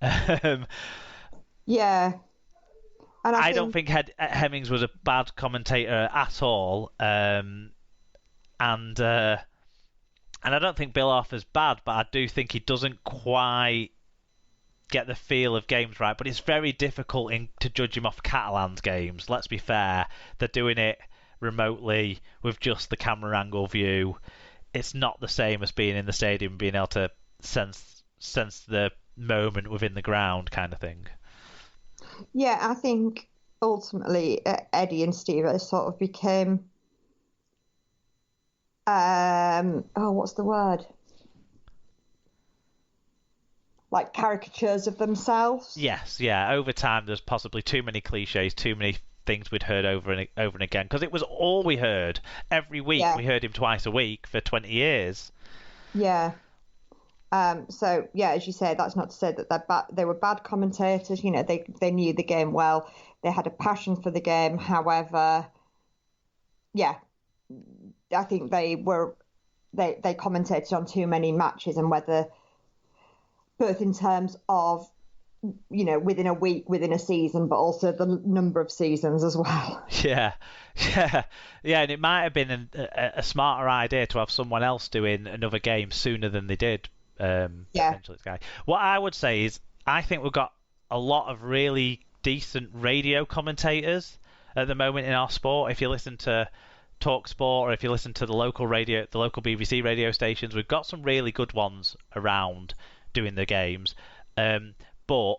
Um, Yeah, and I I don't think think Hemmings was a bad commentator at all, and and I don't think Bill Arthur's bad, but I do think he doesn't quite get the feel of games right. But it's very difficult to judge him off Catalan's games. Let's be fair; they're doing it remotely with just the camera angle view. It's not the same as being in the stadium, being able to sense the moment within the ground, kind of thing. yeah, I think ultimately Eddie and Steve sort of became what's the word? Like caricatures of themselves. Yes, yeah. Over time, there's possibly too many cliches, too many things we'd heard over and again, because it was all we heard every week. Yeah, We heard him twice a week for 20 years. yeah. So yeah, as you say, that's not to say that they're bad. They were bad commentators. You know, they knew the game well. They had a passion for the game. However, yeah, I think they commentated on too many matches, and whether both in terms of within a week, within a season, but also the number of seasons as well. Yeah, yeah, yeah. And it might have been a smarter idea to have someone else doing another game sooner than they did. Yeah, Potentially, this guy. What I would say is, I think we've got a lot of really decent radio commentators at the moment in our sport. If you listen to Talk Sport, or if you listen to the local radio, the local BBC radio stations, we've got some really good ones around doing the games. But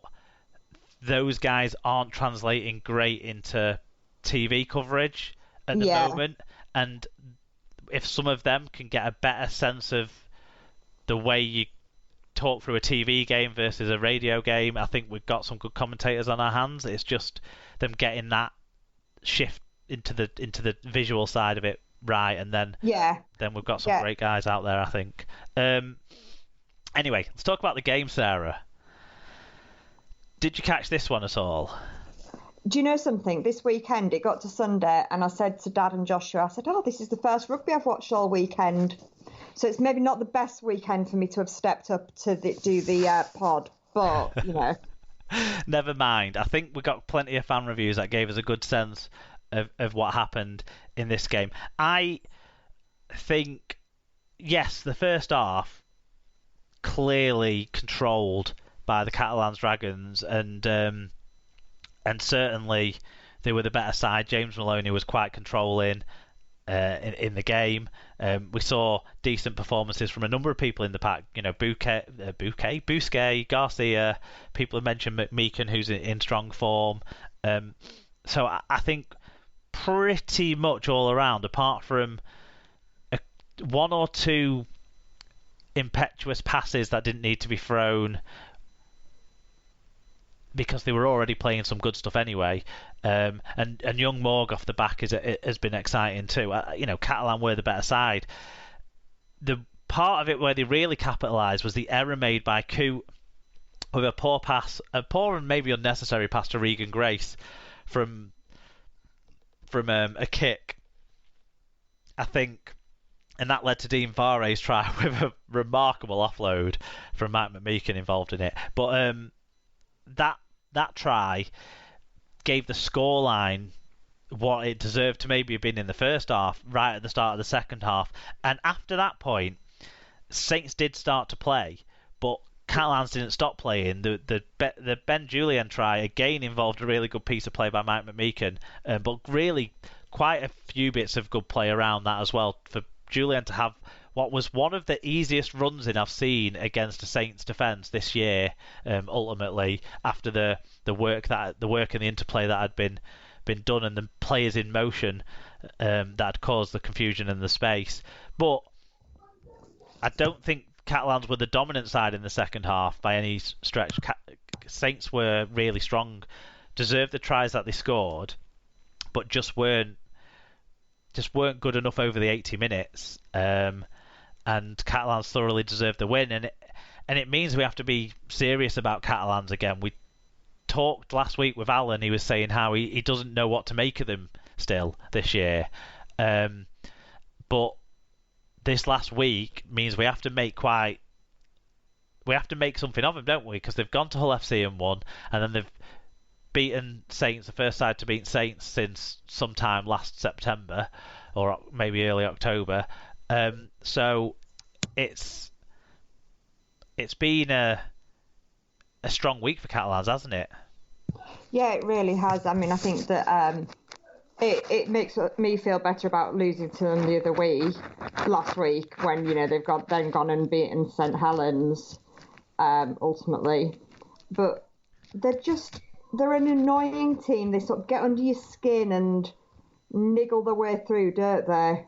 those guys aren't translating great into TV coverage at the yeah, moment. And if some of them can get a better sense of the way you talk through a TV game versus a radio game, I think we've got some good commentators on our hands. It's just them getting that shift into the visual side of it right, and yeah, then we've got some yeah. great guys out there, I think. Anyway, let's talk about the game, Sarah. Did you catch this one at all? Do you know something? This weekend it got to Sunday, and I said to Dad and Joshua, I said, "Oh, this is the first rugby I've watched all weekend." So it's maybe not the best weekend for me to have stepped up to do the pod, but Never mind. I think we got plenty of fan reviews that gave us a good sense of what happened in this game. I think, yes, the first half clearly controlled by the Catalans Dragons, and certainly they were the better side. James Maloney was quite controlling in the game. We saw decent performances from a number of people in the pack. You know, Bousquet, Garcia. People have mentioned McMeekin, who's in strong form. So I think pretty much all around, apart from one or two impetuous passes that didn't need to be thrown because they were already playing some good stuff anyway. And young Morg off the back has been exciting too. Catalan were the better side. The part of it where they really capitalised was the error made by Coote with a poor and maybe unnecessary pass to Regan Grace from a kick, I think, and that led to Dean Vare's try with a remarkable offload from Mike McMeekin involved in it. But that try gave the scoreline what it deserved to maybe have been in the first half, right at the start of the second half. And after that point, Saints did start to play, but Catalans didn't stop playing. The Ben Julian try again involved a really good piece of play by Mike McMeekin, but really quite a few bits of good play around that as well for Julian to have what was one of the easiest runs in I've seen against a Saints defence this year. Ultimately, after the work and the interplay that had been done and the players in motion that had caused the confusion and the space, but I don't think Catalans were the dominant side in the second half by any stretch. Saints were really strong, deserved the tries that they scored, but just weren't good enough over the 80 minutes. And Catalans thoroughly deserved the win, and it means we have to be serious about Catalans again. We talked last week with Alan. He was saying how he doesn't know what to make of them still this year, but this last week means we have to we have to make something of them, don't we? Because they've gone to Hull FC and won, and then they've beaten Saints, the first side to beat Saints since sometime last September or maybe early October. So it's been a strong week for Catalans, hasn't it? Yeah, it really has. I mean, I think that it makes me feel better about losing to them the other week, last week, when they've gone and beaten St Helens ultimately. But they're an annoying team. They sort of get under your skin and niggle their way through, don't they?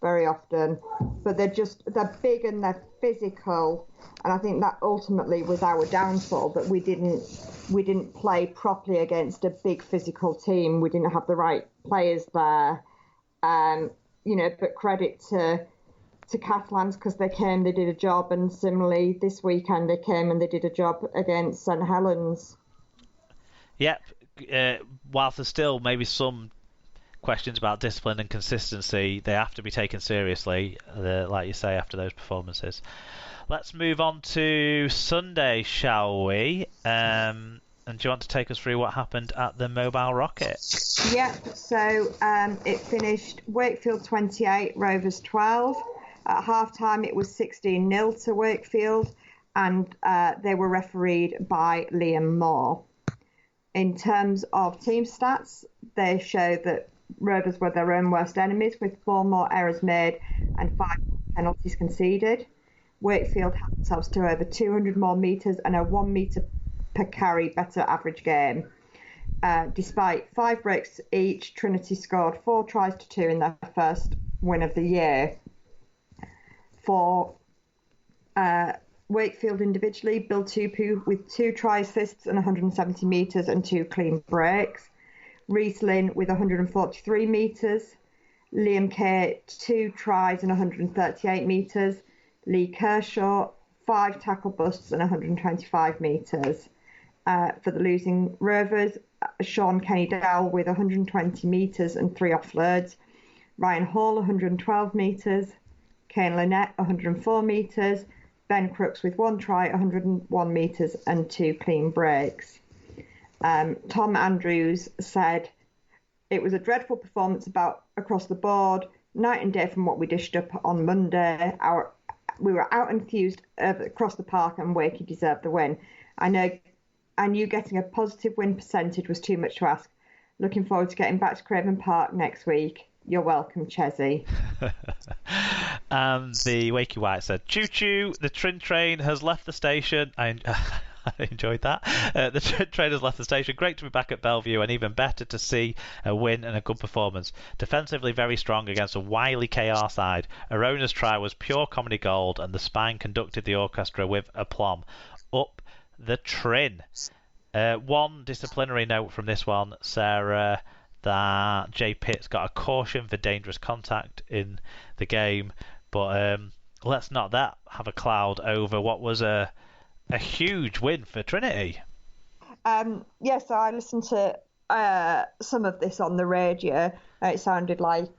Very often. But they're big and they're physical, and I think that ultimately was our downfall, that we didn't play properly against a big physical team. We didn't have the right players there. But credit to Catalans, because they came, they did a job, and similarly this weekend they came and they did a job against St Helens. Yep. Whilst there's still maybe some questions about discipline and consistency, they have to be taken seriously, like you say, after those performances. Let's move on to Sunday, shall we? And do you want to take us through what happened at the Mobile Rocket? Yep, so it finished Wakefield 28, Rovers 12. At half-time it was 16-0 to Wakefield, and they were refereed by Liam Moore. In terms of team stats, they show that Rovers were their own worst enemies, with 4 more errors made and 5 penalties conceded. Wakefield had themselves to over 200 more metres and a 1 metre per carry better average game. Despite 5 breaks each, Trinity scored 4 tries to 2 in their first win of the year. For Wakefield individually, Bill Tupu with 2 try assists and 170 metres and 2 clean breaks. Reece Lynn with 143 metres. Liam Kay, 2 tries and 138 metres. Lee Kershaw, 5 tackle busts and 125 metres. For the losing Rovers, Sean Kenny Dowell with 120 metres and 3 offloads. Ryan Hall, 112 metres. Kane Lynette, 104 metres. Ben Crooks with 1 try, 101 metres and 2 clean breaks. Tom Andrews said, "It was a dreadful performance across the board, night and day from what we dished up on Monday. We were out enthused across the park, and Wakey deserved the win. I knew getting a positive win percentage was too much to ask. Looking forward to getting back to Craven Park next week. You're welcome, Chesney." And the Wakey White said, "Choo choo, the Trin train has left the station." I enjoyed that. The train has left the station. Great to be back at Bellevue, and even better to see a win and a good performance. Defensively very strong against a wily KR side. Arona's try was pure comedy gold, and the Spine conducted the orchestra with aplomb. Up the Trin. One disciplinary note from this one, Sarah, that Jay Pitts got a caution for dangerous contact in the game, but let's not have a cloud over what was a huge win for Trinity. So I listened to some of this on the radio. It sounded like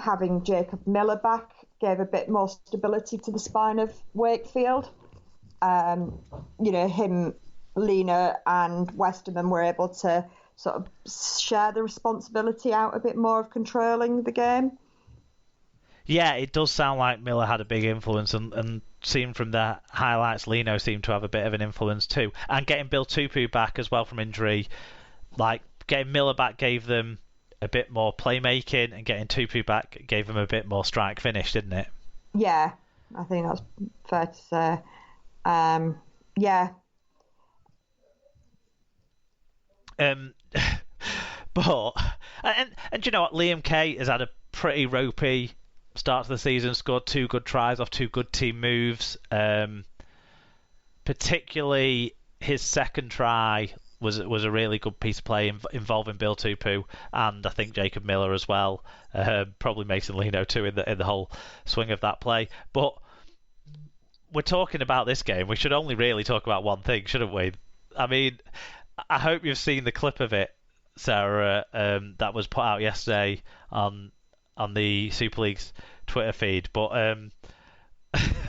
having Jacob Miller back gave a bit more stability to the spine of Wakefield. Him, Lena and Westerman were able to sort of share the responsibility out a bit more of controlling the game. Yeah, it does sound like Miller had a big influence, and seen from the highlights, Leno seemed to have a bit of an influence too. And getting Bill Tupu back as well from injury, like getting Miller back gave them a bit more playmaking, and getting Tupu back gave them a bit more strike finish, didn't it? Yeah, I think that's fair to say. Yeah. But and you know what, Liam Kay has had a pretty ropey start to the season, scored 2 good tries off 2 good team moves. Particularly his second try was a really good piece of play involving Bill Tupu and I think Jacob Miller as well. Probably Mason Leno too in the whole swing of that play. But we're talking about this game. We should only really talk about one thing, shouldn't we? I mean, I hope you've seen the clip of it, Sarah, that was put out yesterday on the Super League's Twitter feed. But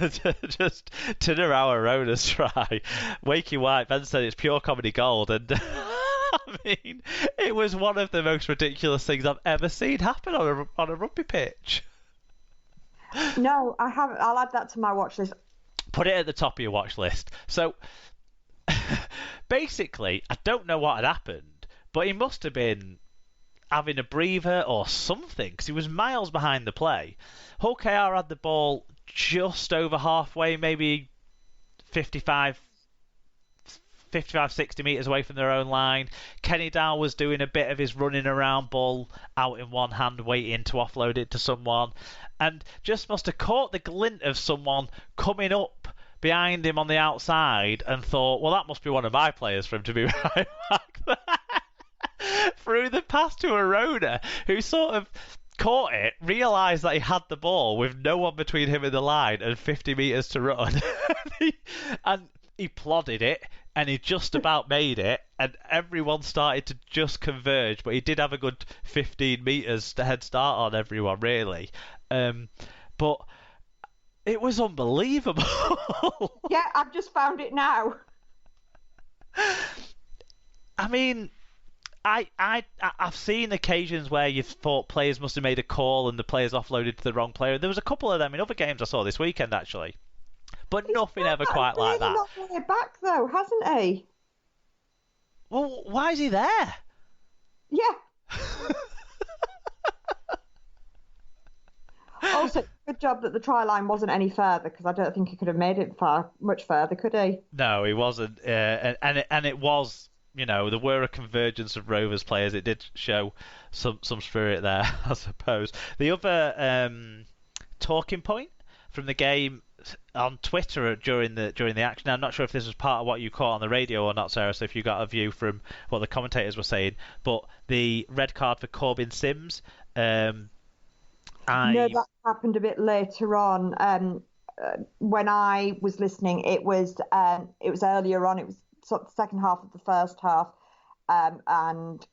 just to our owners try. Wakey White, Ben said it's pure comedy gold, and I mean, it was one of the most ridiculous things I've ever seen happen on a rugby pitch. No, I haven't. I'll add that to my watch list. Put it at the top of your watch list. So, basically, I don't know what had happened, but he must have been having a breather or something, because he was miles behind the play. Hull KR had the ball just over halfway, maybe 55, 60 metres away from their own line. Kenny Dow was doing a bit of his running around, ball out in one hand, waiting to offload it to someone, and just must have caught the glint of someone coming up behind him on the outside and thought, well, that must be one of my players for him to be right back there. Threw the pass to Arona, who sort of caught it, realised that he had the ball with no one between him and the line and 50 metres to run. And he plodded it, and he just about made it, and everyone started to just converge, but he did have a good 15 metres to head start on everyone, really. But it was unbelievable. Yeah, I've just found it now. I mean, I've seen occasions where you've thought players must have made a call and the players offloaded to the wrong player. There was a couple of them in other games I saw this weekend, actually. But nothing ever quite like that. He's not way back, though, hasn't he? Well, why is he there? Yeah. Also, good job that the try line wasn't any further, because I don't think he could have made it much further, could he? No, he wasn't. And it was, there were a convergence of Rovers players. It did show some spirit there, I suppose. The other talking point from the game on Twitter during the action. Now, I'm not sure if this was part of what you caught on the radio or not, Sarah, so if you got a view from what the commentators were saying, but the red card for Corbin Sims. No, that happened a bit later on. When I was listening, it was earlier on. It was sort of the second half of the first half, and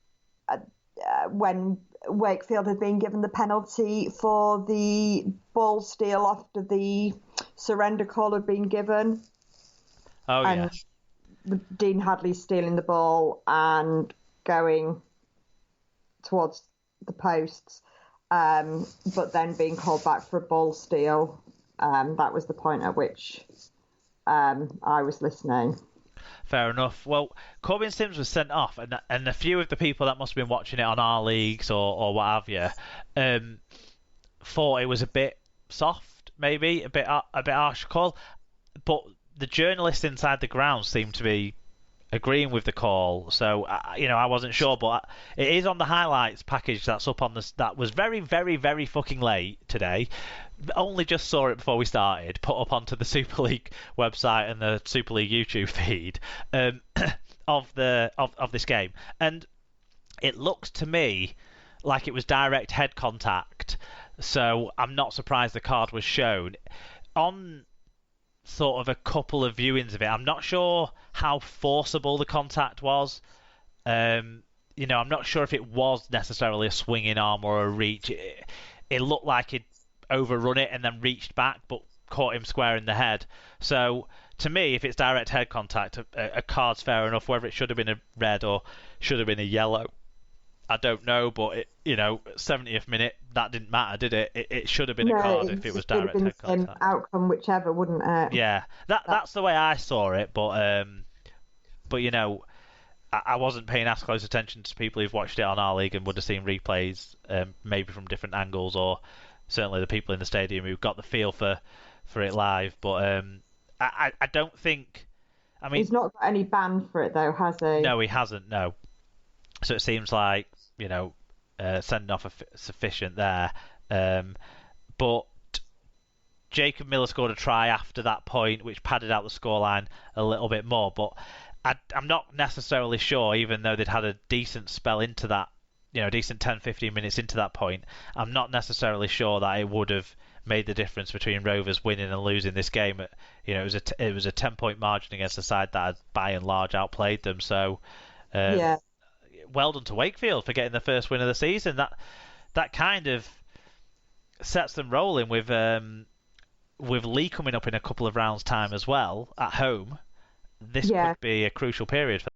when Wakefield had been given the penalty for the ball steal after the surrender call had been given. Oh, and Dean Hadley stealing the ball and going towards the posts, but then being called back for a ball steal. That was the point at which I was listening. Fair enough. Well, Corbin Sims was sent off, and a few of the people that must have been watching it on our leagues or what have you thought it was a bit soft, maybe a bit harsh call. But the journalists inside the ground seemed to be agreeing with the call. So I wasn't sure, but it is on the highlights package that's up on this. That was very, very, very fucking late today. Only just saw it before we started. Put up onto the Super League website and the Super League YouTube feed of this game, and it looks to me like it was direct head contact. So I'm not surprised the card was shown on sort of a couple of viewings of it. I'm not sure how forcible the contact was. I'm not sure if it was necessarily a swinging arm or a reach. It looked like he'd overrun it and then reached back, but caught him square in the head. So to me, if it's direct head contact, a card's fair enough. Whether it should have been a red or should have been a yellow, I don't know. But 70th minute, that didn't matter, did it? It should have been a card if it was direct head contact. Outcome, whichever, wouldn't it? Yeah, that's the way I saw it. But I wasn't paying as close attention to people who've watched it on our league and would have seen replays, maybe from different angles, or certainly the people in the stadium who got the feel for it live. But I don't think. I mean, he's not got any ban for it though, has he? No, he hasn't. No. So it seems like sending off sufficient there. But Jacob Miller scored a try after that point, which padded out the scoreline a little bit more. But I'm not necessarily sure, even though they'd had a decent spell into that, decent 10-15 minutes into that point, I'm not necessarily sure that it would have made the difference between Rovers winning and losing this game. It was a 10-point margin against a side that had by and large outplayed them. So well done to Wakefield for getting the first win of the season. That kind of sets them rolling with with Lee coming up in a couple of rounds' time as well at home, this Yeah. could be a crucial period for